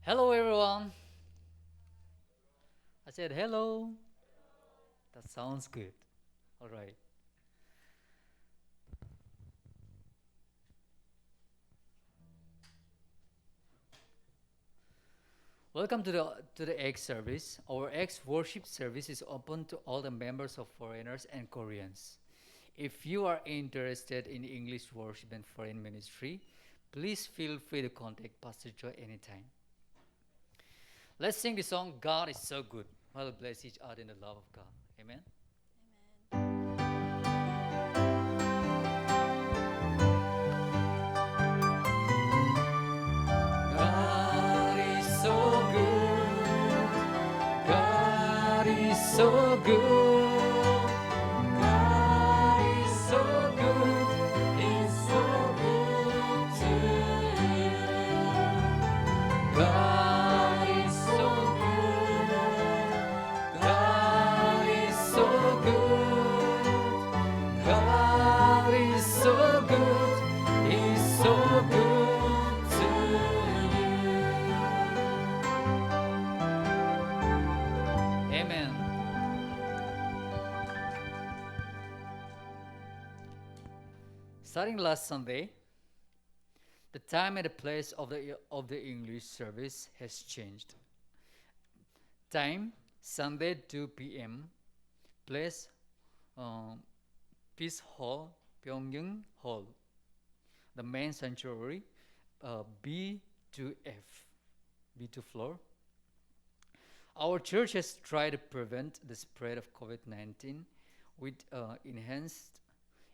Hello, everyone. I said hello. That sounds good. All right. Welcome to the X service. Our X worship service is open to all the members of foreigners and Koreans. If you are interested in English worship and foreign ministry, please feel free to contact Pastor Joe anytime. Let's sing the song God is so good. We'll bless each other in the love of God. Amen. God is so good. God is so good. God is so good. He's so good to you. God is so good. God is so good. God is so good. He's so good to you. Amen. Starting last Sunday, the time and the place of the English service has changed. Time Sunday 2 p.m. Place Peace Hall, Pyongyang Hall. The main sanctuary B2F, B2 floor. Our church has tried to prevent the spread of COVID-19 with enhanced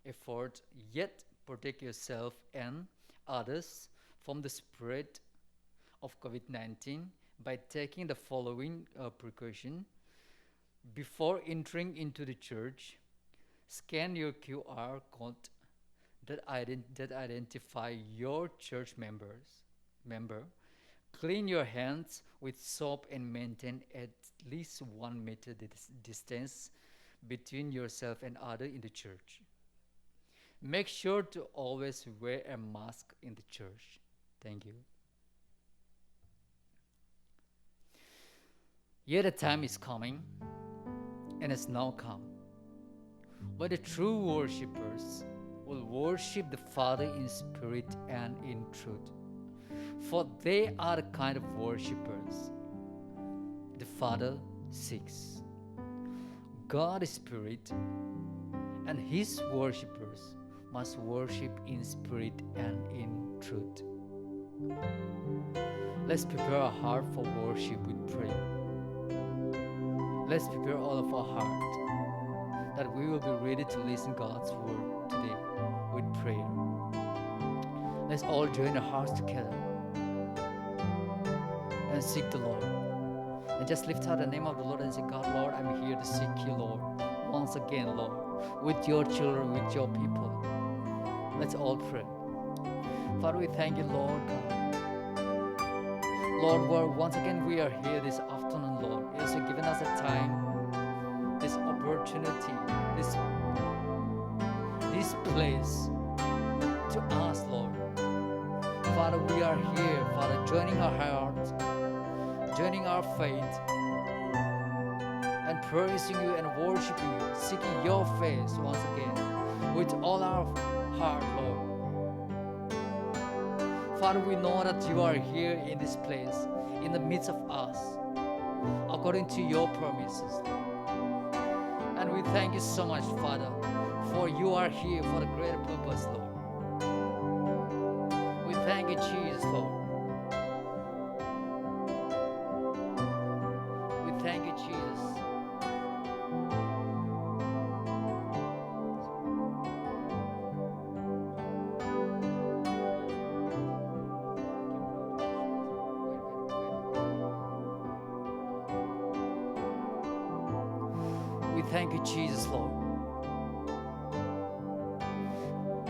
effort, yet protect yourself and others from the spread of COVID-19 by taking the following precaution. Before entering into the church, scan your QR code that identify your church member. Clean your hands with soap and maintain at least 1 meter distance between yourself and other in the church. Make sure to always wear a mask in the church. Thank you. Yet the time is coming, and has now come, where the true worshippers will worship the Father in spirit and in truth. For they are the kind of worshippers the Father seeks. God is spirit, and his worshippers must worship in spirit and in truth. Let's prepare our heart for worship with prayer. Let's prepare all of our heart that we will be ready to listen God's word today with prayer. Let's all join our hearts together and seek the Lord. And just lift out the name of the Lord and say, God, Lord, I'm here to seek you, Lord. Once again, Lord, with your children, with your people. Let's all pray. Father, we thank you, Lord. Lord, once again we are here this afternoon, Lord. Yes, you've given us a time, this opportunity, this place to ask, Lord. Father, we are here, Father, joining our hearts, joining our faith, and praising you and worshiping you, seeking your face once again with all our heart, Lord. Father, we know that you are here in this place, in the midst of us, according to your promises, Lord. And we thank you so much, Father, for you are here for the greater purpose, Lord. We thank you, Jesus, Lord. We thank you, Jesus. We thank you, Jesus, Lord.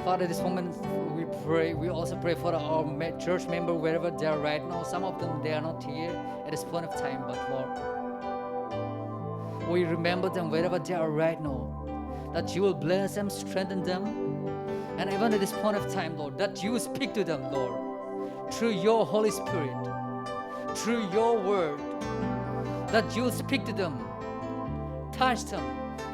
Father, this moment we pray. We also pray for our church member wherever they are right now. Some of them, they are not here at this point of time, but Lord, we remember them wherever they are right now, that you will bless them, strengthen them, and even at this point of time, Lord, that you will speak to them, Lord, through your Holy Spirit. through your word, that you speak to them, touch them,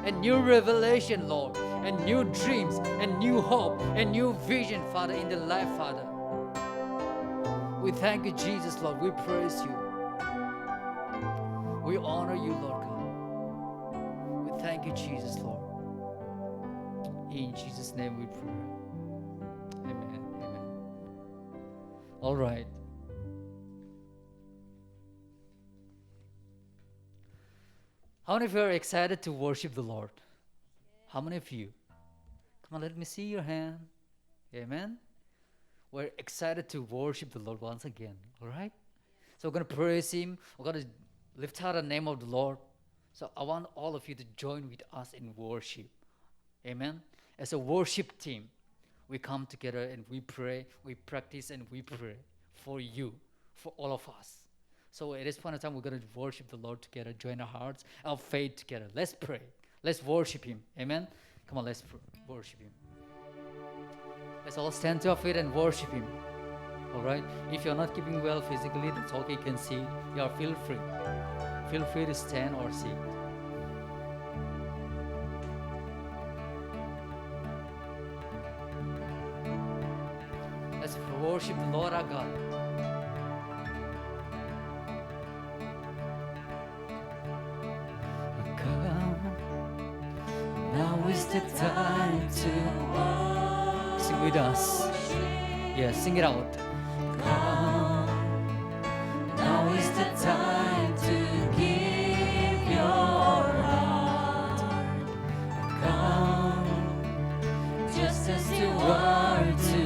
and new revelation, Lord, and new dreams, and new hope, and new vision, Father, in the life, Father. We thank you, Jesus, Lord. We praise you. We honor you, Lord God. We thank you, Jesus, Lord. In Jesus' name we pray. Amen. Amen. All right. How many of you are excited to worship the Lord? How many of you? Come on, let me see your hand. Amen. We're excited to worship the Lord once again. All right? So we're going to praise Him. We're going to lift out the name of the Lord. So I want all of you to join with us in worship. Amen. As a worship team, we come together and we pray, we practice and we pray for you, for all of us. So at this point in time, we're going to worship the Lord together, join our hearts, our faith together. Let's pray. Let's worship Him. Amen. Come on, let's worship Him. Let's all stand to our feet and worship Him. All right? If you're not keeping well physically, that's okay. You can sit. Feel free. Feel free to stand or sit. Let's worship the Lord our God. Now is the time to sing with us. Yeah, sing it out. Come. Now is the time to give your heart. Come, just as you are to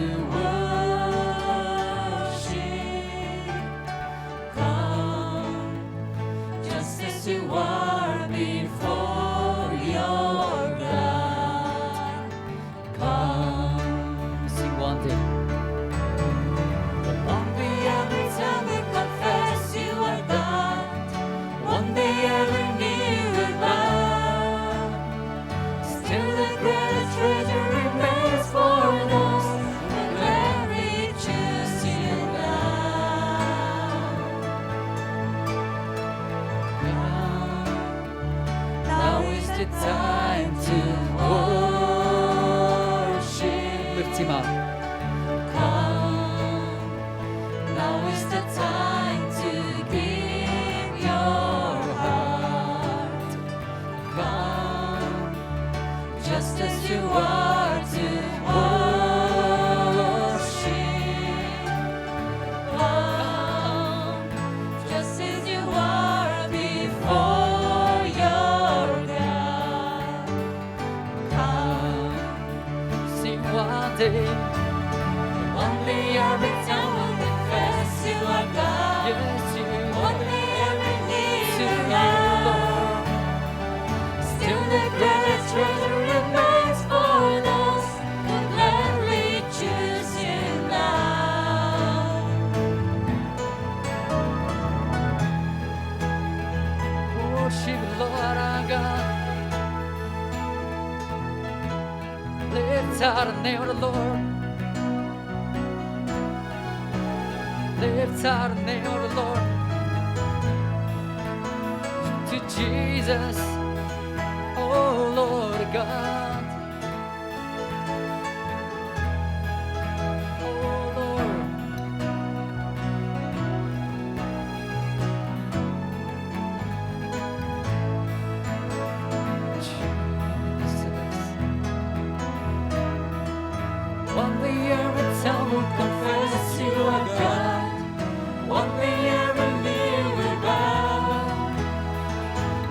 worship. Come, just as you are before your God. Come, sing one thing. Time to worship. Lift Him up. Come. Now is the time to give your heart. Come, just as you are to worship. Come, just as you are before your God. One day every tongue will confess you are God. Yes, you are. One day every knee will bow. Still the greatest treasure remains for those who gladly choose you now. Worship Lord our God. Lift out the name of the Lord. Lift out the name of the Lord. To Jesus, oh Lord God. Oh Lord. One day every tongue will confess you are God. One day every knee will bow.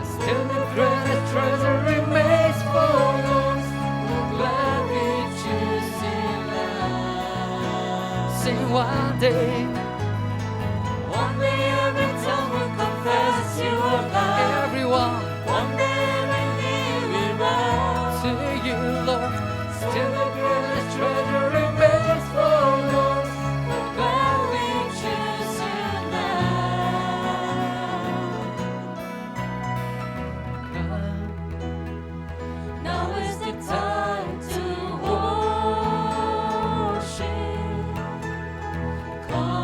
Still the greatest treasure remains for those who gladly choose you now. Sing one day. One day every tongue will confess you are God. Everyone. One day every knee will bow to you, Lord. Still the greatest treasure remains for those who gladly choose you now. Come. Now is the time to worship. Come.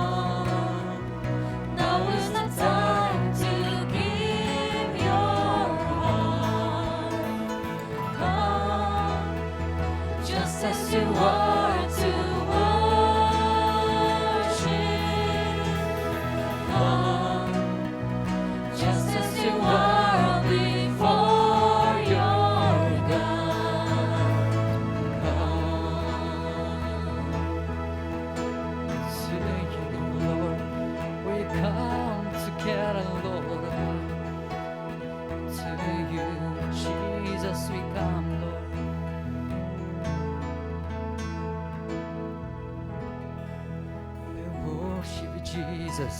come together, Lord. To you, Jesus, we come, Lord. We worship you, Jesus.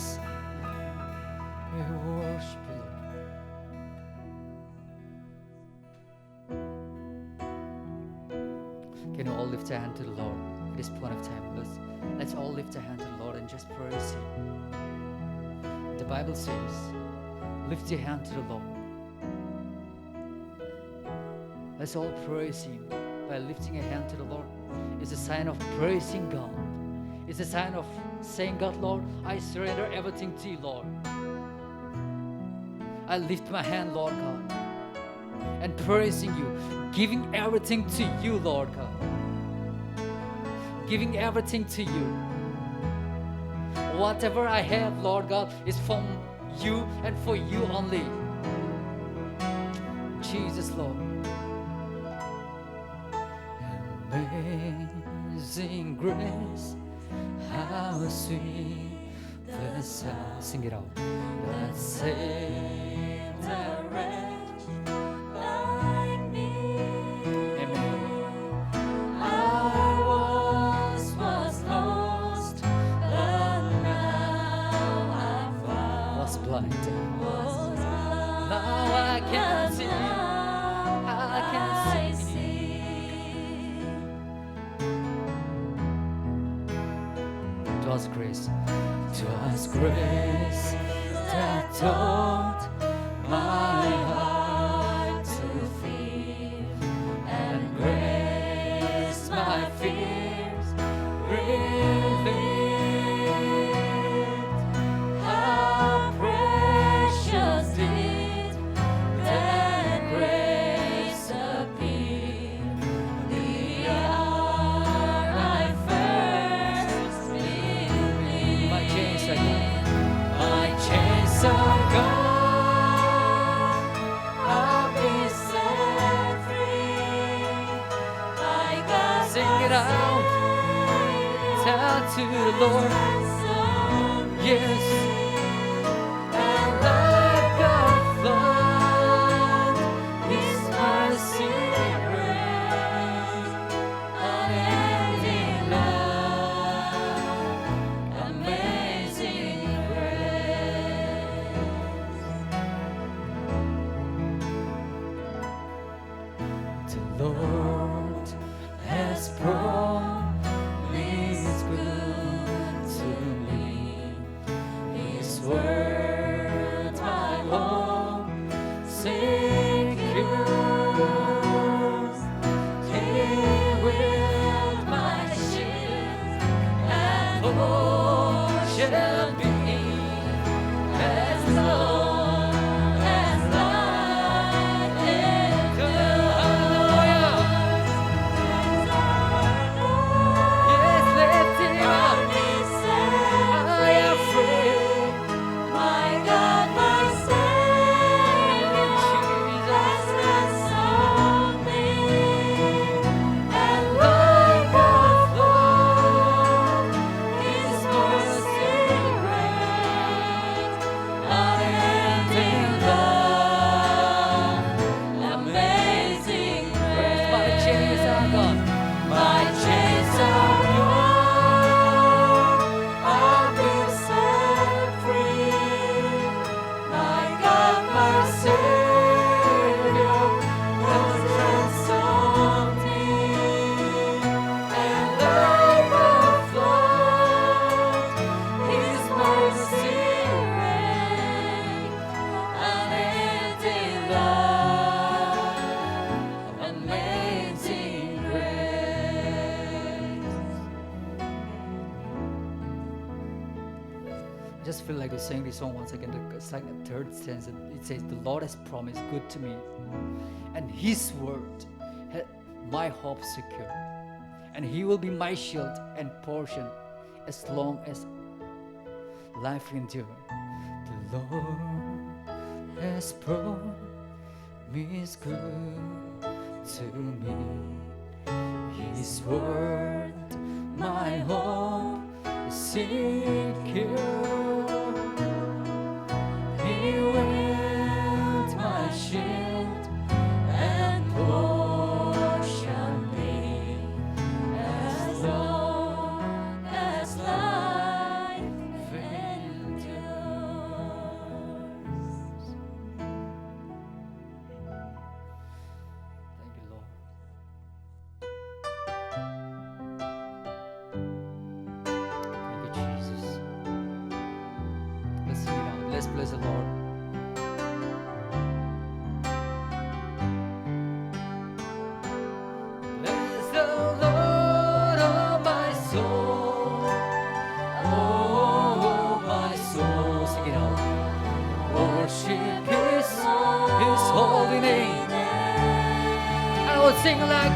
We worship you, Lord. Can you all lift your hand to the Lord at this point of time? Let's all lift our hand to the Lord and just praise Him. The Bible says, lift your hand to the Lord. Let's all praise Him by lifting a hand to the Lord. It's a sign of praising God. It's a sign of saying, God, Lord, I surrender everything to you, Lord. I lift my hand, Lord God, and praising you, giving everything to you, Lord God. Giving everything to you. Whatever I have, Lord God, is from you and for you only. Jesus, Lord. Amazing grace, how sweet the sound. Sing it out. That saved a wretch like me. Amen. I was lost, but now I found. Was blind. Now I can see. I can see. Twas grace that taught my heart to fear, and grace my fears relieved. How precious did that grace appear the hour I first believed. My chains are gone, I'll be set free. I got sing it out, tell to the Lord, yes, and let God flood His mercy rain, unending love, amazing grace. The Lord has promised good to me. His word, my home secures. He will my shield and portion be, as long as life endures. Yes, lift Him up. I am free. My God, my Savior, Jesus ransomed me, and like a flood, His mercy reigns, unending love, amazing grace. My chains are gone. My chains are gone. I've been set free. My God, my Savior, has ransomed me, and like a flood, His mercy reigns, unending love, amazing grace. I just feel like singing this song once again. It's like the third stanza. It says, the Lord has promised good to me, and His word my hope secure, and He will be my shield and portion as long as life endure. The Lord has promised good to me. His word, my hope is secure. Let's bless the Lord. Bless the Lord, oh my soul. Oh, my soul. Sing it out. Worship His holy name. I will sing like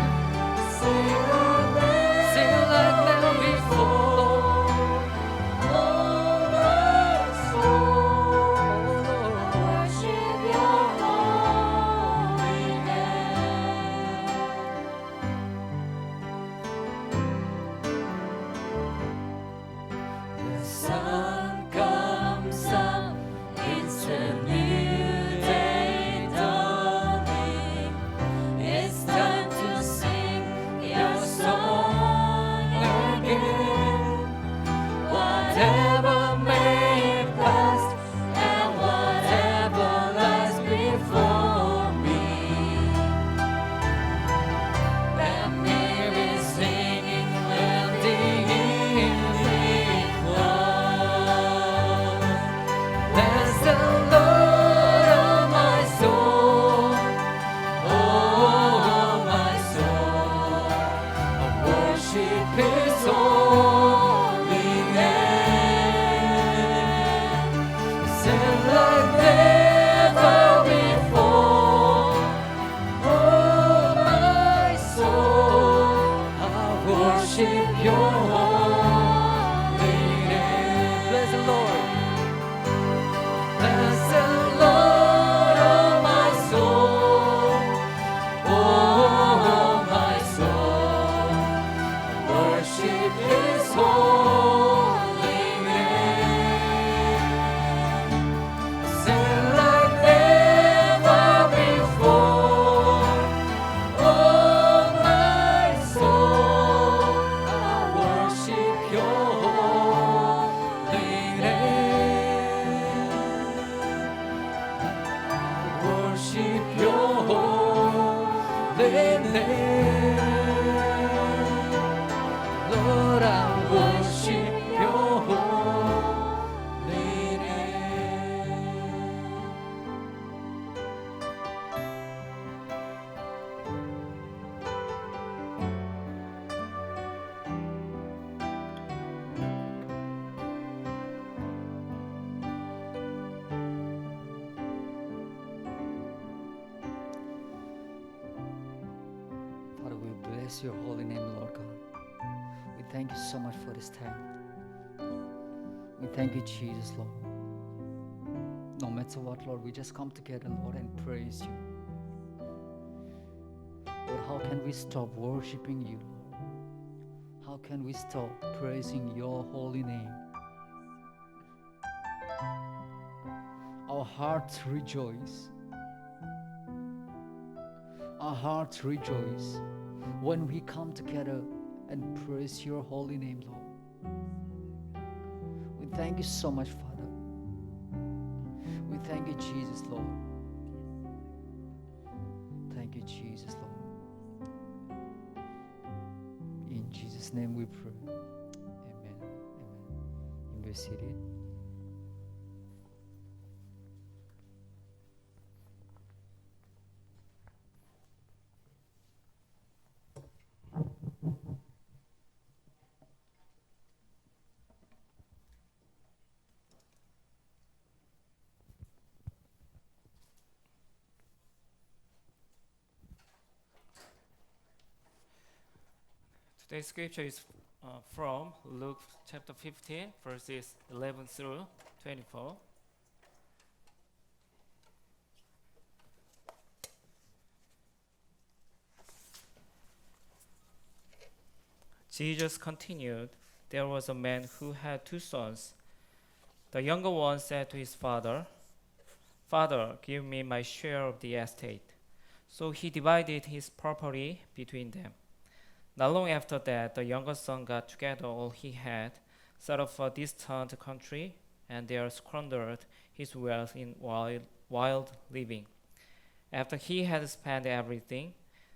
never before. Lord, I worship your holy name. Father, we bless your holy name, Lord God. We thank you so much for this time. We thank you, Jesus, Lord. No matter what, Lord, we just come together, Lord, and praise you. Lord, how can we stop worshiping you, Lord? How can we stop praising your holy name? Our hearts rejoice. Our hearts rejoice when we come together and praise your holy name, Lord. We thank you so much, Father. We thank you, Jesus, Lord. Thank you, Jesus, Lord. In Jesus' name we pray. Amen. Amen. You may be seated. Today's scripture is from Luke chapter 15, verses 11 through 24. Jesus continued, "There was a man who had 2 sons. The younger one said to his father, 'Father, give me my share of the estate.' So he divided his property between them. Not long after that, the younger son got together all he had, set off for a distant country, and there squandered his wealth in wild living. After he had spent everything,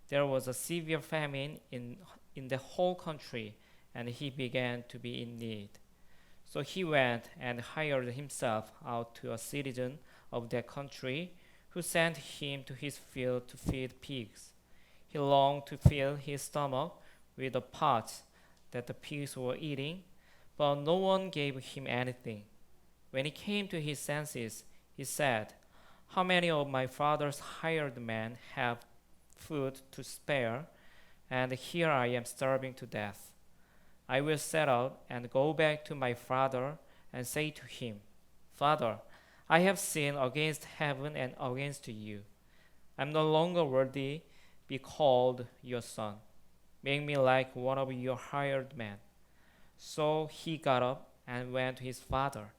there was a severe famine in the whole country, and he began to be in need. So he went and hired himself out to a citizen of that country, who sent him to his field to feed pigs. He longed to fill his stomach with the pods that the pigs were eating, but no one gave him anything. When he came to his senses, he said, "How many of my father's hired men have food to spare, and here I am starving to death? I will set out and go back to my father and say to him, 'Father, I have sinned against heaven and against you. I am no longer worthy to be called your son. Make me like one of your hired men.' So he got up and went to his father.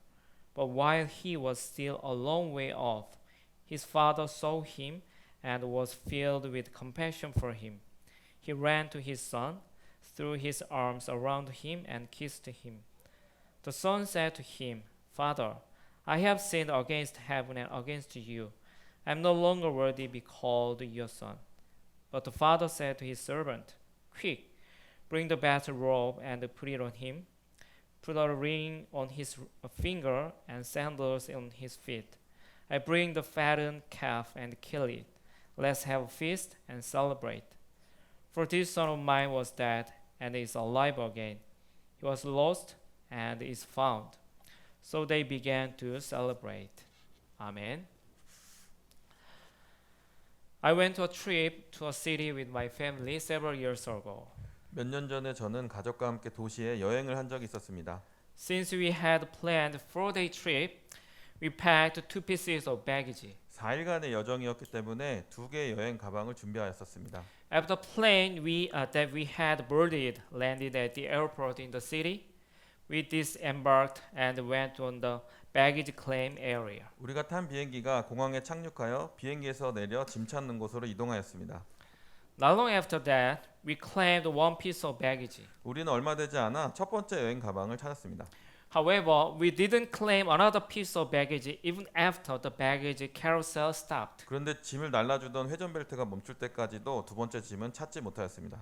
But while he was still a long way off, his father saw him and was filled with compassion for him. He ran to his son, threw his arms around him, and kissed him. The son said to him, 'Father, I have sinned against heaven and against you. I am no longer worthy to be called your son.' But the father said to his servant, 'Quick, bring the best robe and put it on him. Put a ring on his finger and sandals on his feet. I bring the fattened calf and kill it. Let's have a feast and celebrate. For this son of mine was dead and is alive again. He was lost and is found.' So they began to celebrate." Amen. I went to a trip to a city with my family several years ago. 몇 년 전에 저는 가족과 함께 도시에 여행을 한 적이 있었습니다. Since we had planned 4-day trip, we packed 2 pieces of baggage. 4일간의 여정이었기 때문에 2개의 여행 가방을 준비하였었습니다. After the plane that we had boarded landed at the airport in the city, we disembarked and went on the baggage claim area. 우리가 탄 비행기가 공항에 착륙하여 비행기에서 내려 짐 찾는 곳으로 이동하였습니다. Not long after that, we claimed 1 piece of baggage. 우리는 얼마 되지 않아 첫 번째 여행 가방을 찾았습니다. However, we didn't claim another piece of baggage even after the baggage carousel stopped. 그런데 짐을 날라주던 회전벨트가 멈출 때까지도 두 번째 짐은 찾지 못하였습니다.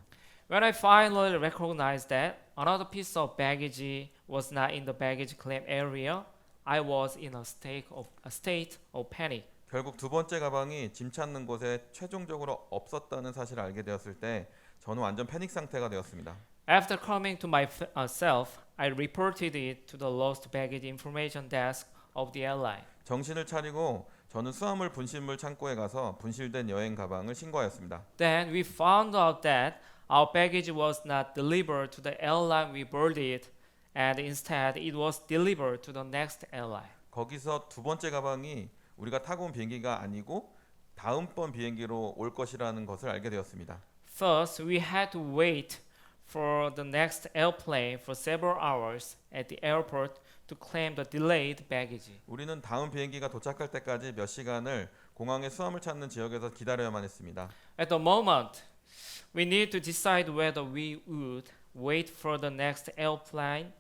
When I finally recognized that another piece of baggage was not in the baggage claim area, I was in a state of panic. 결국 두 번째 가방이 짐 찾는 곳에 최종적으로 없었다는 사실을 알게 되었을 때 저는 완전 패닉 상태가 되었습니다. After coming to myself, I reported it to the lost baggage information desk of the airline. 정신을 차리고 저는 수화물 분실물 창고에 가서 분실된 여행 가방을 신고하였습니다. Then we found out that our baggage was not delivered to the airline we boarded, and instead it was delivered to the next airline. 거기서 두 번째 가방이 우리가 타고 온 비행기가 아니고 다음번 비행기로 올 것이라는 것을 알게 되었습니다. Thus, we had to wait for the next airplane for several hours at the airport to claim the delayed baggage. 우리는 다음 비행기가 도착할 때까지 몇 시간을 공항의 수화물 찾는 지역에서 기다려야만 했습니다. At the moment, we need to decide whether we would wait for the next airplane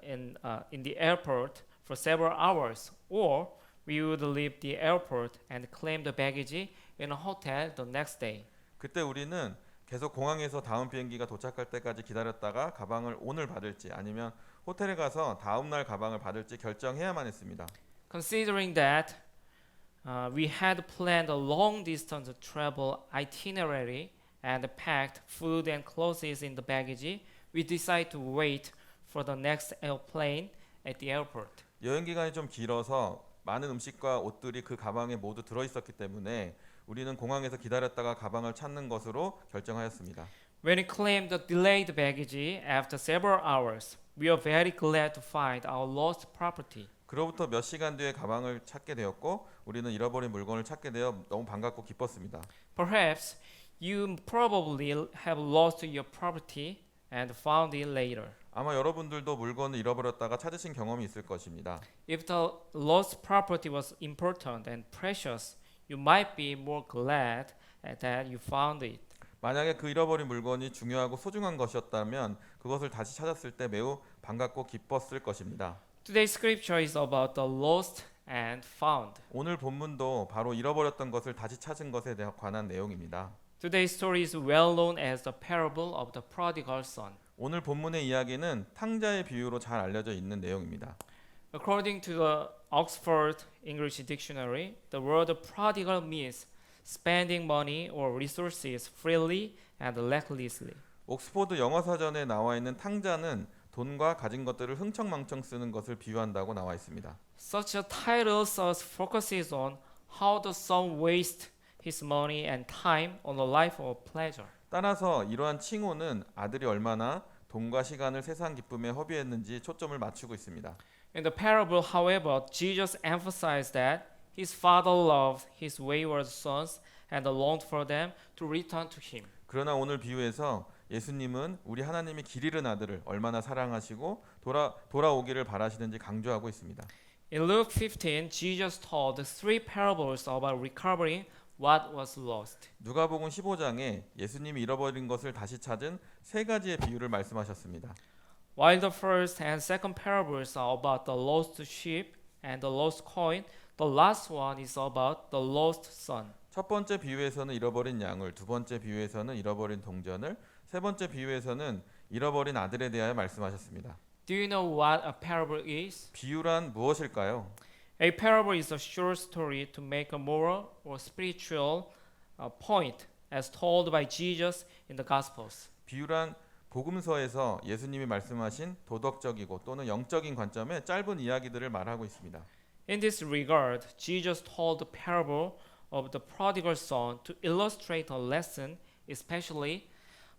in the airport for several hours, or we would leave the airport and claim the baggage in a hotel the next day. 그때 우리는 계속 공항에서 다음 비행기가 도착할 때까지 기다렸다가 가방을 오늘 받을지 아니면 호텔에 가서 다음 날 가방을 받을지 결정해야만 했습니다. Considering that we had planned a long distance travel itinerary and packed food and clothes in the baggage, we decided to wait for the next airplane at the airport. 여행 기간이 좀 길어서 많은 음식과 옷들이 그 가방에 모두 들어 있었기 때문에 우리는 공항에서 기다렸다가 가방을 찾는 것으로 결정하였습니다. When we claimed the delayed baggage after several hours, we are very glad to find our lost property. 그로부터 몇 시간 뒤에 가방을 찾게 되었고 우리는 잃어버린 물건을 찾게 되어 너무 반갑고 기뻤습니다. Perhaps you probably have lost your property and found it later. 아마 여러분들도 물건을 잃어버렸다가 찾으신 경험이 있을 것입니다. If the lost property was important and precious, you might be more glad that you found it. 만약에 그 잃어버린 물건이 중요하고 소중한 것이었다면 그것을 다시 찾았을 때 매우 반갑고 기뻤을 것입니다. Today's scripture is about the lost and found. 오늘 본문도 바로 잃어버렸던 것을 다시 찾은 것에 관한 내용입니다. Today's story is well known as the parable of the prodigal son. 오늘 본문의 이야기는 탕자의 비유로 잘 알려져 있는 내용입니다. According to the Oxford English Dictionary, the word prodigal means spending money or resources freely and recklessly. 옥스포드 영어 사전에 나와 있는 탕자는 돈과 가진 것들을 흥청망청 쓰는 것을 비유한다고 나와 있습니다. Such a title thus focuses on how the son wastes his money and time on a life of pleasure. 따라서 이러한 칭호는 아들이 얼마나 돈과 시간을 세상 기쁨에 허비했는지 초점을 맞추고 있습니다. In the parable, however, Jesus emphasized that his father loved his wayward sons and longed for them to return to him. 그러나 오늘 비유에서 예수님은 우리 하나님이 길 잃은 아들을 얼마나 사랑하시고 돌아오기를 바라시는지 강조하고 있습니다. In Luke 15, Jesus told three parables about recovering what was lost. 누가복음 15장에 예수님이 잃어버린 것을 다시 찾은 세 가지의 비유를 말씀하셨습니다. While the first and second parables are about the lost sheep and the lost coin, the last one is about the lost son. 첫 번째 비유에서는 잃어버린 양을, 두 번째 비유에서는 잃어버린 동전을, 세 번째 비유에서는 잃어버린 아들에 대하여 말씀하셨습니다. Do you know what a parable is? 비유란 무엇일까요? A parable is a short story to make a moral or spiritual point as told by Jesus in the Gospels. 비유란 복음서에서 예수님이 말씀하신 도덕적이고 또는 영적인 관점의 짧은 이야기들을 말하고 있습니다. In this regard, Jesus told the parable of the prodigal son to illustrate a lesson, especially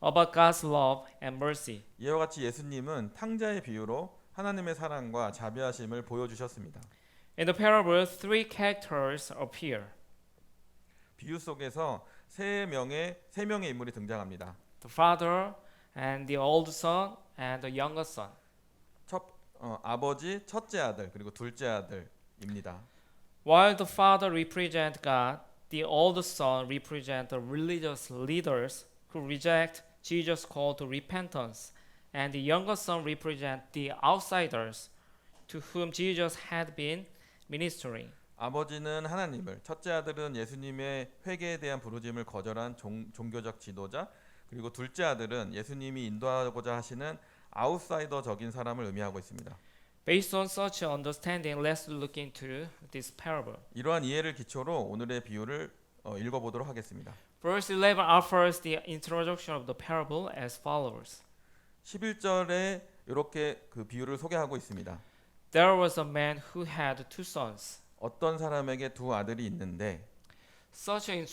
about God's love and mercy. 이와 같이 예수님은 탕자의 비유로 하나님의 사랑과 자비하심을 보여주셨습니다. In the parable, three characters appear. 비유 속에서 세 명의 인물이 등장합니다. The father and the old son and the younger son. 아버지, 첫째 아들 그리고 둘째 아들입니다. While the father represents God, the old son represents the religious leaders who reject Jesus' call to repentance, and the younger son represents the outsiders to whom Jesus had been ministering. 아버지는 하나님을, 첫째 아들은 예수님의 회개에 대한 부르짐을 거절한 종교적 지도자, 그리고 둘째 아들은 예수님이 인도하고자 하시는 아웃사이더적인 사람을 의미하고 있습니다. Based on such understanding, let's look into this parable. 이러한 이해를 기초로 오늘의 비유를 읽어보도록 하겠습니다. Verse 11 offers the introduction of the parable as follows. 11절에 이렇게 그 비유를 소개하고 있습니다. There was a man who had two sons. 어떤 사람에게 두 아들이 있는데 Such an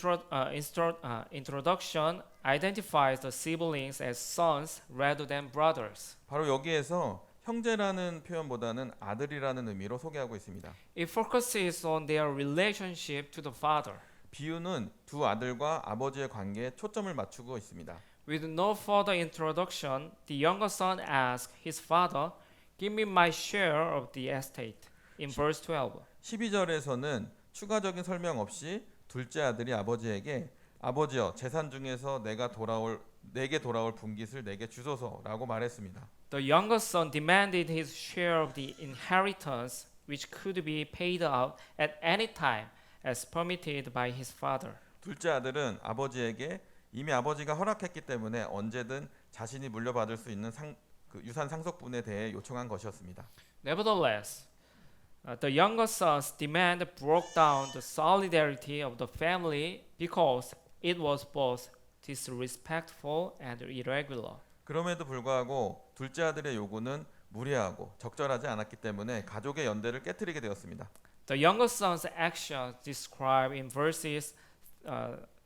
introduction identifies the siblings as sons rather than brothers. 바로 여기에서 형제라는 표현보다는 아들이라는 의미로 소개하고 있습니다. It focuses on their relationship to the father. 비유는 두 아들과 아버지의 관계에 초점을 맞추고 있습니다. With no further introduction, the younger son asks his father, "Give me my share of the estate." In verse 12. 12절에서는 추가적인 설명 없이 둘째 아들이 아버지에게 아버지여 재산 중에서 내게 돌아올 분깃을 내게 주소서라고 말했습니다. The younger son demanded his share of the inheritance, which could be paid out at any time as permitted by his father. 둘째 아들은 아버지에게 이미 아버지가 허락했기 때문에 언제든 자신이 물려받을 수 있는 유산 상속분에 대해 요청한 것이었습니다. Nevertheless, the younger son's demand broke down the solidarity of the family because it was both disrespectful and irregular. 그럼에도 불구하고 둘째 아들의 요구는 무리하고 적절하지 않았기 때문에 가족의 연대를 깨트리게 되었습니다. The younger son's actions described in verses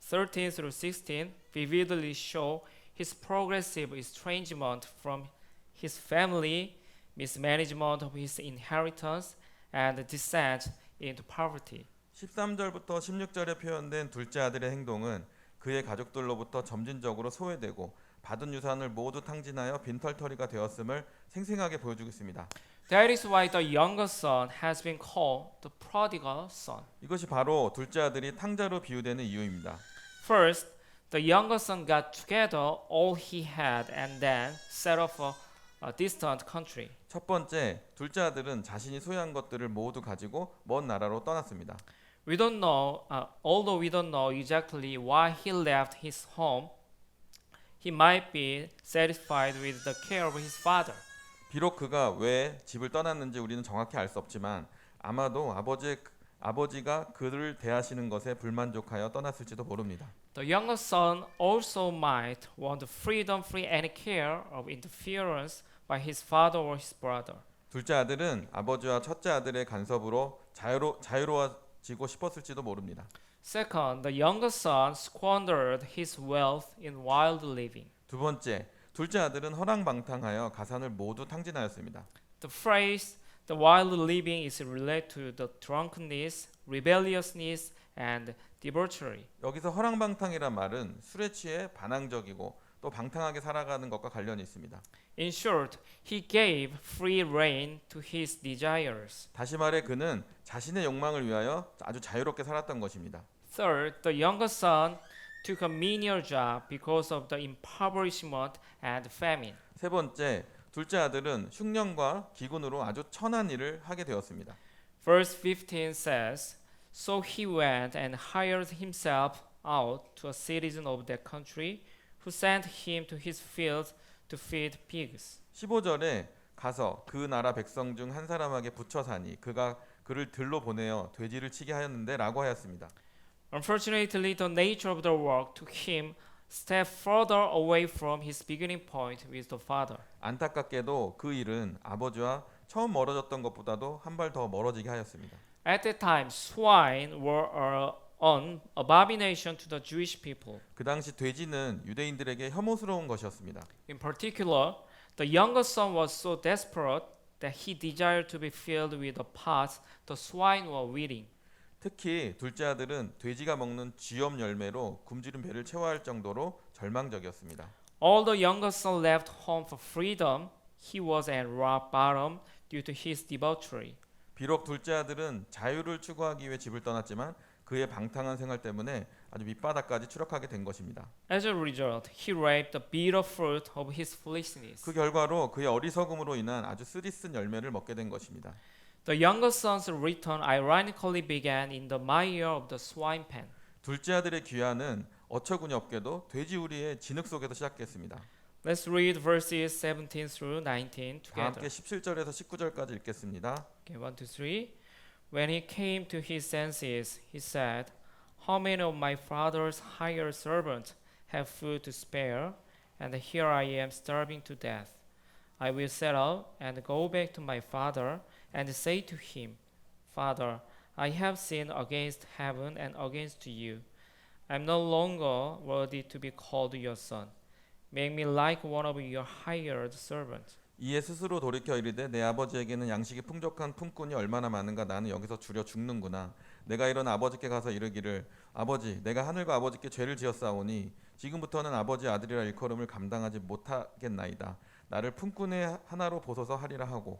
13 through 16 vividly show his progressive estrangement from his family, mismanagement of his inheritance, and descent into poverty. 13절부터 16절에 표현된 둘째 아들의 행동은 그의 가족들로부터 점진적으로 소외되고 받은 유산을 모두 탕진하여 빈털터리가 되었음을 생생하게 보여주고 있습니다. That is why the younger son has been called the prodigal son. 이것이 바로 둘째 아들이 탕자로 비유되는 이유입니다. First, the younger son got together all he had and then set off a distant country. 첫 번째, 둘째 아들은 자신이 소유한 것들을 모두 가지고 먼 나라로 떠났습니다. Although we don't know exactly why he left his home, he might be satisfied with the care of his father. 비록 그가 왜 집을 떠났는지 우리는 정확히 알 수 없지만 아마도 아버지가 그를 대하시는 것에 불만족하여 떠났을지도 모릅니다. The younger son also might want freedom free any care of interference by his father or his brother. 둘째 아들은 아버지와 첫째 아들의 간섭으로 자유로워지고 싶었을지도 모릅니다. Second, the younger son squandered his wealth in wild living. 두 번째, 둘째 아들은 허랑방탕하여 가산을 모두 탕진하였습니다. The phrase the wild living is related to the drunkenness, rebelliousness, and debauchery. 여기서 허랑방탕이란 말은 술에 취해 반항적이고 또 방탕하게 살아가는 것과 관련이 있습니다. In short, he gave free rein to his desires. 다시 말해 그는 자신의 욕망을 위하여 아주 자유롭게 살았던 것입니다. Third, the younger son took a menial job because of the impoverishment and famine. 세 번째, 둘째 아들은 흉년과 기근으로 아주 천한 일을 하게 되었습니다. Verse 15 says, So he went and hired himself out to a citizen of that country, who sent him to his fields to feed pigs. 15절에 가서 그 나라 백성 중 한 사람에게 붙여 사니 그가 그를 들로 보내어 돼지를 치게 하였는데 라고 하였습니다. Unfortunately, the nature of the work took him step further away from his beginning point with the father. 안타깝게도 그 일은 아버지와 처음 멀어졌던 것보다도 한 발 더 멀어지게 하였습니다. At that time, swine were an abomination to the Jewish people. 그 당시 돼지는 유대인들에게 혐오스러운 것이었습니다. In particular, the younger son was so desperate that he desired to be filled with the pots the swine were eating. 특히 둘째 아들은 돼지가 먹는 쥐염 열매로 굶주린 배를 채워야 할 정도로 절망적이었습니다. Although younger son left home for freedom, he was at rock bottom due to his debauchery. 비록 둘째 아들은 자유를 추구하기 위해 집을 떠났지만 그의 방탕한 생활 때문에 아주 밑바닥까지 추락하게 된 것입니다. As a result, he reaped the bitter fruit of his foolishness. 그 결과로 그의 어리석음으로 인한 아주 쓰디쓴 열매를 먹게 된 것입니다. The younger son's return ironically began in the mire of the swine pen. 둘째 아들의 귀환은 어처구니 없게도 돼지우리의 진흙 속에서 시작했습니다. Let's read verses 17 through 19 다 함께 together. 17절에서 19절까지 읽겠습니다. Okay, 1, 2, 3. When he came to his senses, he said, How many of my father's hired servants have food to spare, and here I am starving to death? I will set out and go back to my father and say to him, Father, I have sinned against heaven and against you. I am no longer worthy to be called your son. Make me like one of your hired servants. 이에 스스로 돌이켜 이르되 내 아버지에게는 양식이 풍족한 품꾼이 얼마나 많은가 나는 여기서 줄여 죽는구나. 내가 일어나 아버지께 가서 이르기를 아버지 내가 하늘과 아버지께 죄를 지었사오니 지금부터는 아버지 아들이라 일컬음을 감당하지 못하겠나이다. 나를 품꾼의 하나로 보소서 하리라 하고.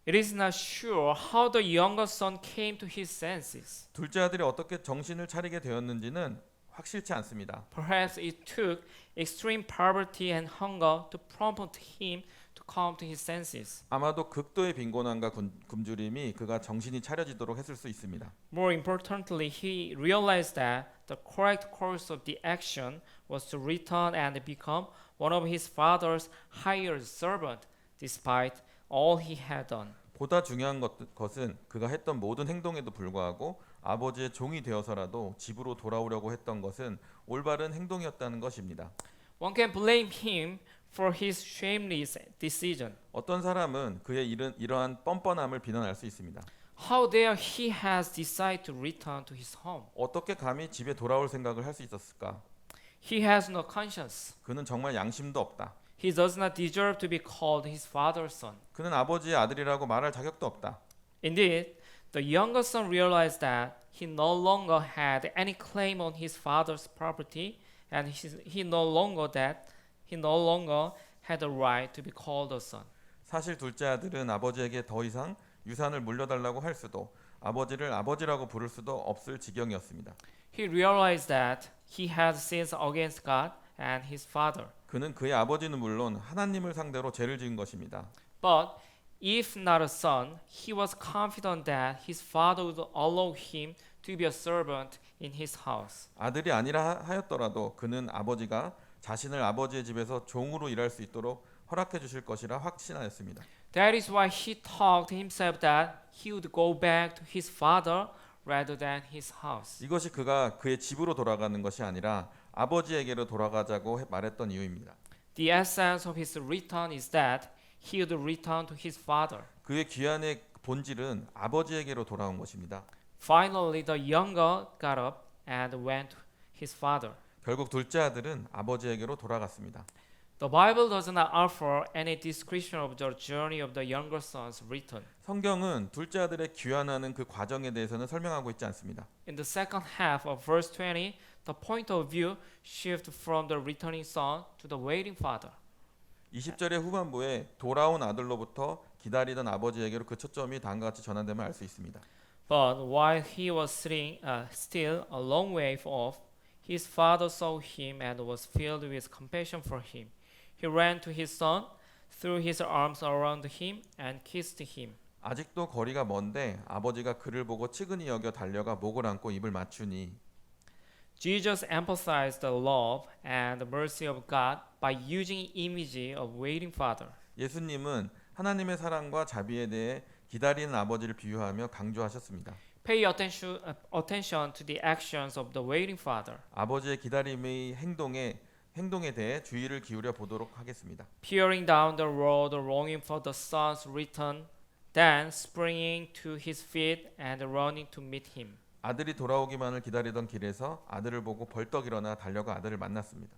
It is not sure how the younger son came to his senses. 둘째 아들이 어떻게 정신을 차리게 되었는지는 확실치 않습니다. Perhaps it took extreme poverty and hunger to prompt him to come to his senses. 아마도 극도의 빈곤함과 굶주림이 그가 정신이 차려지도록 했을 수 있습니다. More importantly, he realized that the correct course of the action was to return and become one of his father's hired servant, despite all he had done. 보다 중요한 것은 그가 했던 모든 행동에도 불구하고 아버지의 종이 되어서라도 집으로 돌아오려고 했던 것은 올바른 행동이었다는 것입니다. One can blame him for his shameless decision. 어떤 사람은 그의 이러한 뻔뻔함을 비난할 수 있습니다. How dare he has decided to return to his home? 어떻게 감히 집에 돌아올 생각을 할 수 있었을까? He has no conscience. 그는 정말 양심도 없다. He does not deserve to be called his father's son. 그는 아버지의 아들이라고 말할 자격도 없다. Indeed, the younger son realized that he no longer had any claim on his father's property, and he no longer had the right to be called a son. 사실 둘째 아들은 아버지에게 더 이상 유산을 물려달라고 할 수도 아버지를 아버지라고 부를 수도 없을 지경이었습니다. He realized that he had sinned against God and his father. 그는 그의 아버지는 물론 하나님을 상대로 죄를 지은 것입니다. But if not a son, he was confident that his father would allow him to be a servant in his house. 아들이 아니라 하였더라도 그는 아버지가 자신을 아버지의 집에서 종으로 일할 수 있도록 허락해 주실 것이라 확신하였습니다. That is why he talked himself that he would go back to his father rather than his house. 이것이 그가 그의 집으로 돌아가는 것이 아니라 아버지에게로 돌아가자고 말했던 이유입니다. The essence of his return is that he would return to his father. 그의 귀환의 본질은 아버지에게로 돌아온 것입니다. Finally, the younger got up and went to his father. 결국 둘째 아들은 아버지에게로 돌아갔습니다. The Bible does not offer any description of the journey of the younger son's return. 성경은 둘째 아들의 귀환하는 그 과정에 대해서는 설명하고 있지 않습니다. In the second half of verse 20, the point of view shifts from the returning son to the waiting father. 20절의 후반부에 돌아온 아들로부터 기다리던 아버지에게로 그 초점이 다음과 같이 전환됨을 알 수 있습니다. But while he was sitting still a long way off, his father saw him and was filled with compassion for him. He ran to his son, threw his arms around him, and kissed him. 아직도 거리가 먼데 아버지가 그를 보고 측은히 여겨 달려가 목을 안고 입을 맞추니 Jesus emphasized the love and mercy of God by using image of waiting father. 예수님은 하나님의 사랑과 자비에 대해 기다리는 아버지를 비유하며 강조하셨습니다. Pay attention to the actions of the waiting father. 아버지의 기다림의 행동에 대해 주의를 기울여 보도록 하겠습니다. Peering down the road, longing for the son's return, then springing to his feet and running to meet him. 아들이 돌아오기만을 기다리던 길에서 아들을 보고 벌떡 일어나 달려가 아들을 만났습니다.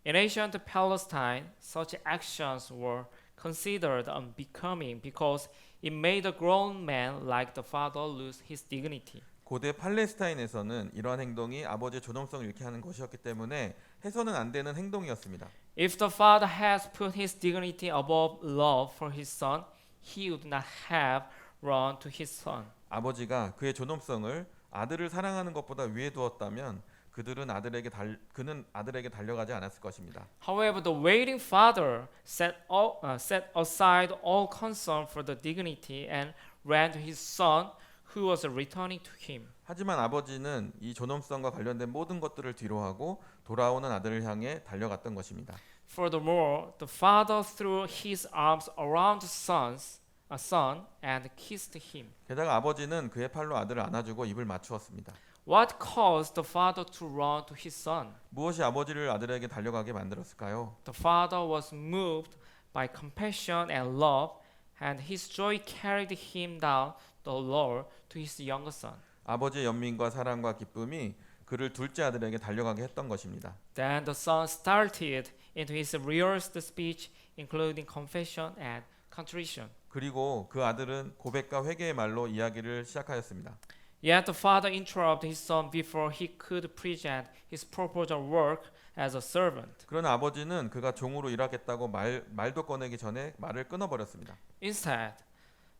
In ancient Palestine, such actions were considered unbecoming because it made a grown man like the father lose his dignity. 고대 팔레스타인에서는 이러한 행동이 아버지의 존엄성을 잃게 하는 것이었기 때문에 해서는 안 되는 행동이었습니다. If the father has put his dignity above love for his son, he would not have run to his son. 아버지가 그의 존엄성을 아들을 사랑하는 것보다 위에 두었다면 그는 아들에게 달려가지 않았을 것입니다. However, the waiting father set aside all concern for the dignity and ran to his son who was returning to him. 하지만 아버지는 이 존엄성과 관련된 모든 것들을 뒤로하고 돌아오는 아들을 향해 달려갔던 것입니다. Furthermore, the father threw his arms around the son and kissed him. 게다가 아버지는 그의 팔로 아들을 안아주고 입을 맞추었습니다. What caused the father to run to his son? 무엇이 아버지를 아들에게 달려가게 만들었을까요? The father was moved by compassion and love, and his joy carried him down the lower to his younger son. 아버지의 연민과 사랑과 기쁨이 그를 둘째 아들에게 달려가게 했던 것입니다. Then the son started into his rehearsed speech, including confession and contrition. 그리고 그 아들은 고백과 회개의 말로 이야기를 시작하였습니다. Yet the father interrupted his son before he could present his proposal work as a servant. 그러나 아버지는 그가 종으로 일하겠다고 말도 꺼내기 전에 말을 끊어버렸습니다. Instead,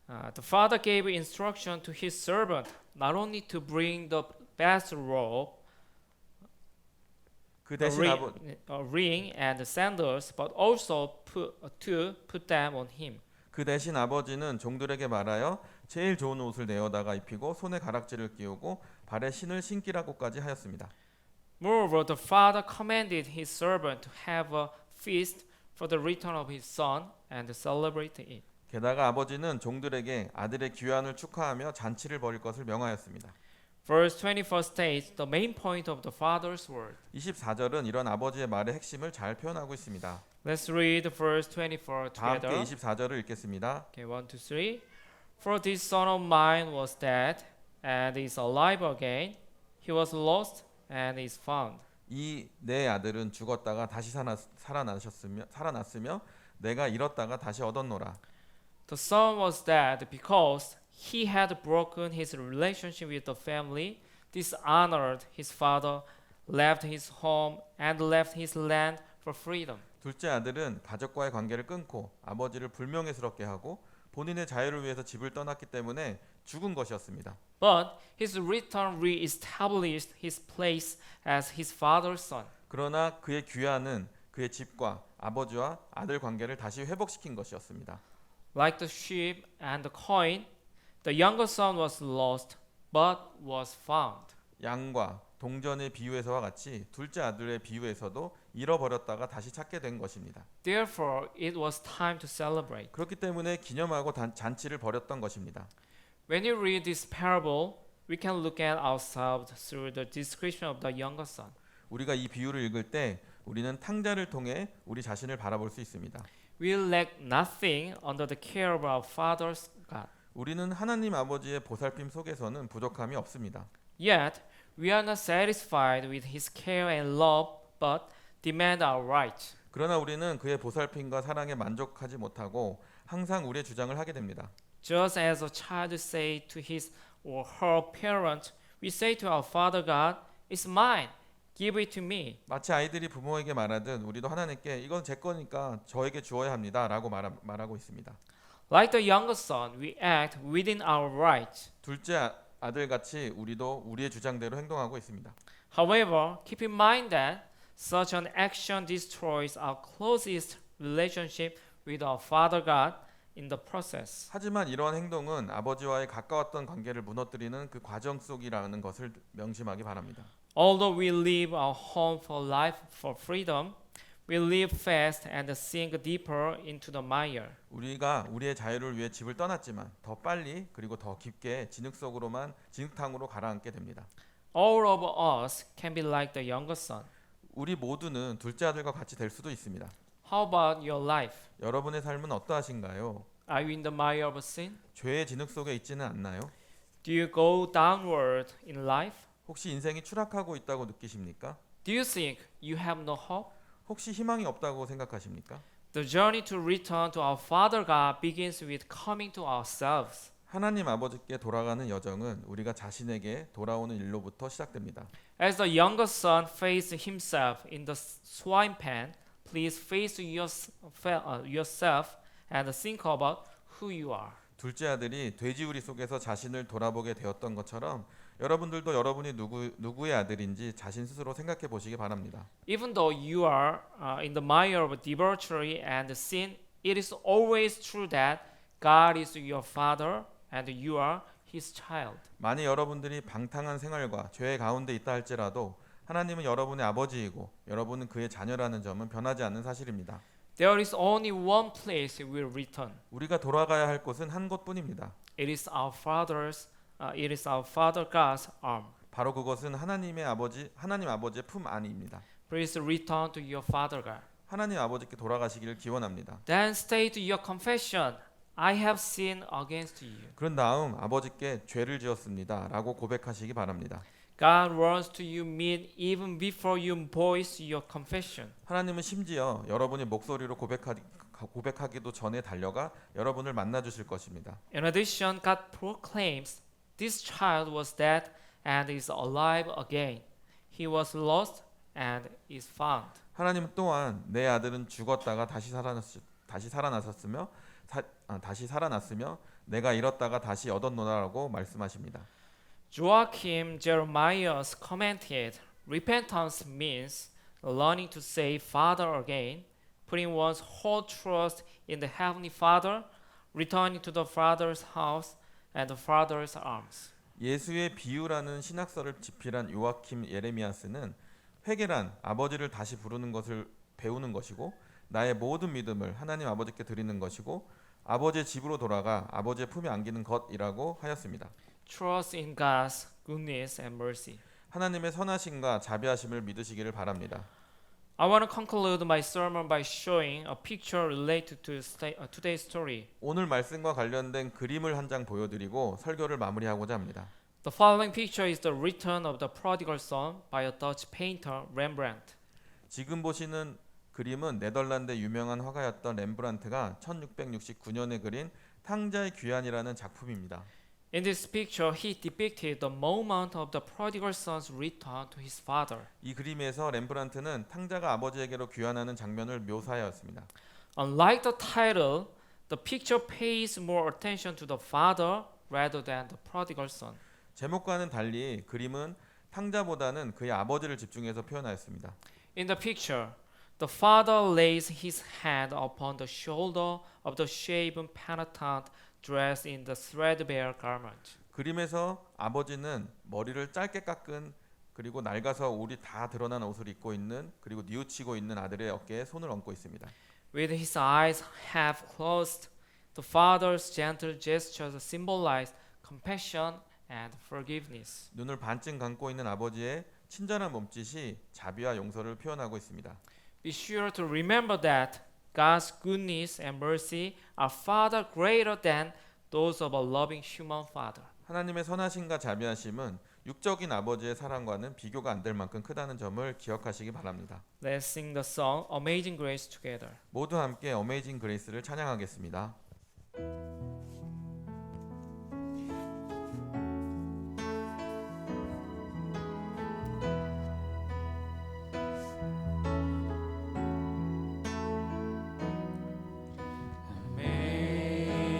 the father gave instruction to his servant not only to bring the best robe, 그 대신 ring and sandals, but also to put them on him. 그 대신 아버지는 종들에게 말하여 제일 좋은 옷을 내어다가 입히고 손에 가락지를 끼우고 발에 신을 신기라고까지 하였습니다. Moreover, the father commanded his servant to have a feast for the return of his son and celebrate it. 게다가 아버지는 종들에게 아들의 귀환을 축하하며 잔치를 벌일 것을 명하였습니다. Verse 24 states the main point of the father's word. 24절은 이런 아버지의 말의 핵심을 잘 표현하고 있습니다. Let's read verse 24 다 함께 together. 24절을 읽겠습니다. Okay, 1, 2, 3. For this son of mine was dead and is alive again. He was lost and is found. 이 내 아들은 죽었다가 다시 살아났으며 내가 잃었다가 다시 얻었노라. The son was dead because he had broken his relationship with the family, dishonored his father, left his home, and left his land for freedom. 둘째 아들은 가족과의 관계를 끊고 아버지를 불명예스럽게 하고 본인의 자유를 위해서 집을 떠났기 때문에 죽은 것이었습니다. But his return re-established his place as his father's son. 그러나 그의 귀환은 그의 집과 아버지와 아들 관계를 다시 회복시킨 것이었습니다. Like the sheep and the coin, the younger son was lost but was found. 양과 동전의 비유에서와 같이 둘째 아들의 비유에서도 잃어버렸다가 다시 찾게 된 것입니다. Therefore, it was time to celebrate. 그렇기 때문에 기념하고 잔치를 벌였던 것입니다. When you read this parable, we can look at ourselves through the description of the younger son. 우리가 이 비유를 읽을 때 우리는 탕자를 통해 우리 자신을 바라볼 수 있습니다. We lack nothing under the care of our Father's God. 우리는 하나님 아버지의 보살핌 속에서는 부족함이 없습니다. Yet, we are not satisfied with His care and love, but demand our right. 그러나 우리는 그의 보살핌과 사랑에 만족하지 못하고 항상 우리의 주장을 하게 됩니다. Just as a child say to his or her parent, we say to our Father God, "It's mine. Give it to me." 마치 아이들이 부모에게 말하듯 우리도 하나님께 이건 제 거니까 저에게 주어야 합니다라고 말하고 있습니다. Like the younger son, we act within our right. 둘째 아들같이 우리도 우리의 주장대로 행동하고 있습니다. However, keep in mind that such an action destroys our closest relationship with our Father God in the process. 하지만 이러한 행동은 아버지와의 가까웠던 관계를 무너뜨리는 그 과정 속이라는 것을 명심하기 바랍니다. Although we leave our home for life for freedom, we live fast and sink deeper into the mire. 우리가 우리의 자유를 위해 집을 떠났지만 더 빨리 그리고 더 깊게 진흙탕으로 가라앉게 됩니다. All of us can be like the younger son. 우리 모두는 둘째 아들과 같이 될 수도 있습니다. How about your life? 여러분의 삶은 어떠하신가요? Are you in the mire of sin? 죄의 진흙 속에 있지는 않나요? Do you go downward in life? 혹시 인생이 추락하고 있다고 느끼십니까? Do you think you have no hope? 혹시 희망이 없다고 생각하십니까? The journey to return to our Father God begins with coming to ourselves. 하나님 아버지께 돌아가는 여정은 우리가 자신에게 돌아오는 일로부터 시작됩니다. As the younger son faced himself in the swine pen, please face yourself and think about who you are. 둘째 아들이 돼지우리 속에서 자신을 돌아보게 되었던 것처럼 여러분들도 여러분이 누구의 아들인지 자신 스스로 생각해 보시기 바랍니다. Even though you are in the mire of debauchery and sin, it is always true that God is your Father and you are His child. 만일 여러분들이 방탕한 생활과 죄의 가운데 있다 할지라도 하나님은 여러분의 아버지이고 여러분은 그의 자녀라는 점은 변하지 않는 사실입니다. There is only one place we will return. 우리가 돌아가야 할 곳은 한 곳뿐입니다. It is our Father God's arm. 바로 그것은 하나님 아버지의 품 안입니다. Please return to your Father God. 하나님 아버지께 돌아가시기를 기원합니다. Then state your confession. I have sinned against you. 그런 다음 아버지께 죄를 지었습니다라고 고백하시기 바랍니다. God runs to you meet even before you voice your confession. 하나님은 심지어 여러분이 목소리로 고백하기도 전에 달려가 여러분을 만나 주실 것입니다. In addition, God proclaims, "This child was dead and is alive again. He was lost and is found." 하나님은 또한 내 아들은 죽었다가 다시 살아났으며 내가 잃었다가 다시 얻었노라라고 말씀하십니다. Joachim Jeremias commented, "Repentance means learning to say Father again, putting one's whole trust in the Heavenly Father, returning to the Father's house and the Father's arms." 예수의 비유라는 신학서를 집필한 요아킴 예레미야스는 회개란 아버지를 다시 부르는 것을 배우는 것이고 나의 모든 믿음을 하나님 아버지께 드리는 것이고 아버지의 집으로 돌아가 아버지의 품에 안기는 것이라고 하였습니다. Trust in God's goodness and mercy. 하나님의 선하심과 자비하심을 믿으시기를 바랍니다. I want to conclude my sermon by showing a picture related to today's story. 오늘 말씀과 관련된 그림을 한 장 보여드리고 설교를 마무리하고자 합니다. The following picture is the return of the prodigal son by a Dutch painter, Rembrandt. 지금 보시는 그림은 네덜란드의 유명한 화가였던 렘브란트가 1669년에 그린 탕자의 귀환이라는 작품입니다. In this picture, he depicted the moment of the prodigal son's return to his father. 이 그림에서 렘브란트는 탕자가 아버지에게로 귀환하는 장면을 묘사하였습니다. Unlike the title, the picture pays more attention to the father rather than the prodigal son. 제목과는 달리 그림은 탕자보다는 그의 아버지를 집중해서 표현하였습니다. In the picture, the father lays his hand upon the shoulder of the shaven penitent dressed in the threadbare garment. 그림에서 아버지는 머리를 짧게 깎은 그리고 낡아서 울이 다 드러난 옷을 입고 있는 그리고 뉘우치고 있는 아들의 어깨에 손을 얹고 있습니다. With his eyes half closed, the father's gentle gestures symbolize compassion and forgiveness. 눈을 반쯤 감고 있는 아버지의 친절한 몸짓이 자비와 용서를 표현하고 있습니다. Be sure to remember that God's goodness and mercy are far greater than those of a loving human father. 하나님의 선하심과 자비하심은 육적인 아버지의 사랑과는 비교가 안 될 만큼 크다는 점을 기억하시기 바랍니다. Let's sing the song Amazing Grace together. 모두 함께 어메이징 그레이스를 찬양하겠습니다.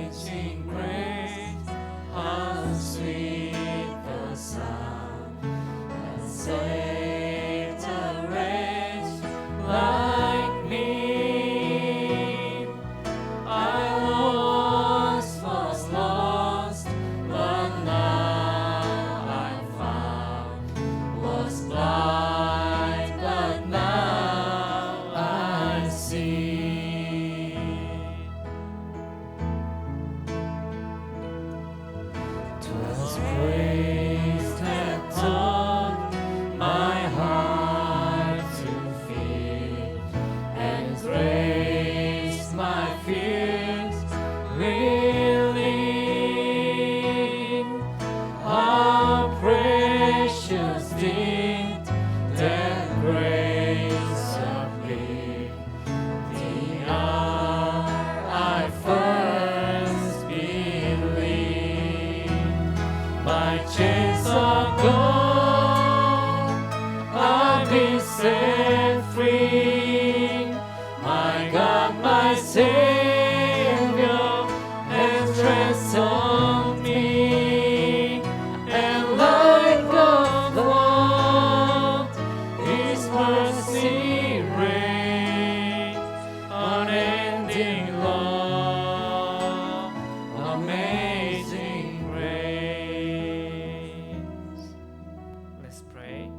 Amazing grace, how sweet the sound that saved a wretch like me. I once was lost, but now I'm found. Was blind, but now I see. 'Twas grace that taught my heart to fear, and grace my fears relieved. How precious did that grace appear the hour I first believed. My chains are gone, I've been set free. My God, my Savior, has ransomed me. And like a flood, His mercy reigns, unending love, amazing grace. Let's pray.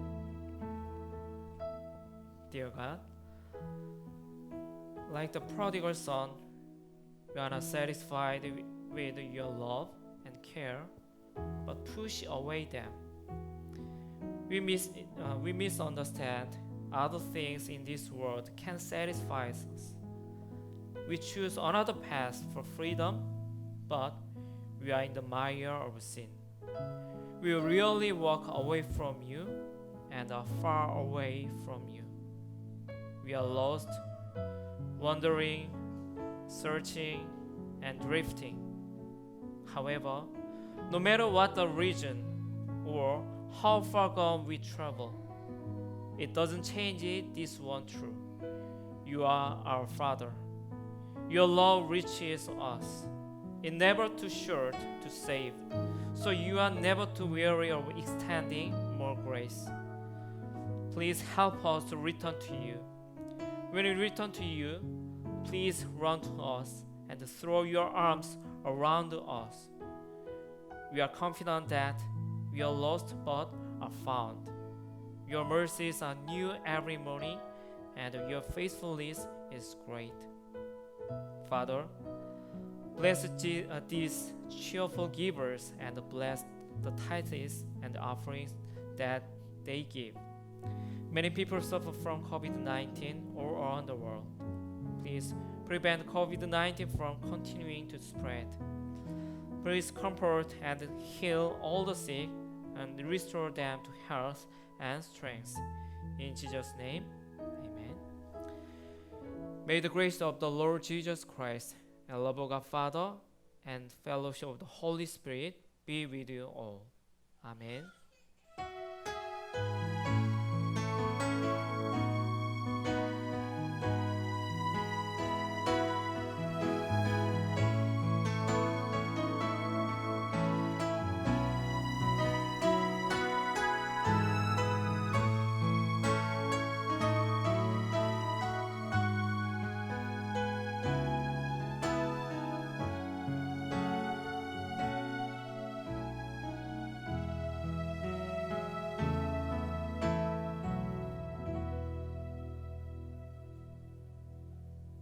Dear God, like the prodigal son, we are not satisfied with your love and care, but push away them. We misunderstand other things in this world can satisfy us. We choose another path for freedom, but we are in the mire of sin. We really walk away from you and are far away from you. We are lost, wandering, searching, and drifting. However, no matter what the region or how far gone we travel, it doesn't change this one true. You are our Father. Your love reaches us. It never too short to save, so you are never too weary of extending more grace. Please help us to return to you. When we return to you, please run to us and throw your arms around us. We are confident that we are lost but are found. Your mercies are new every morning, and your faithfulness is great. Father, bless these cheerful givers and bless the tithes and offerings that they give. Many people suffer from COVID-19 all around the world. Please prevent COVID-19 from continuing to spread. Please comfort and heal all the sick and restore them to health and strength. In Jesus' name, amen. May the grace of the Lord Jesus Christ and love of God Father and fellowship of the Holy Spirit be with you all. Amen.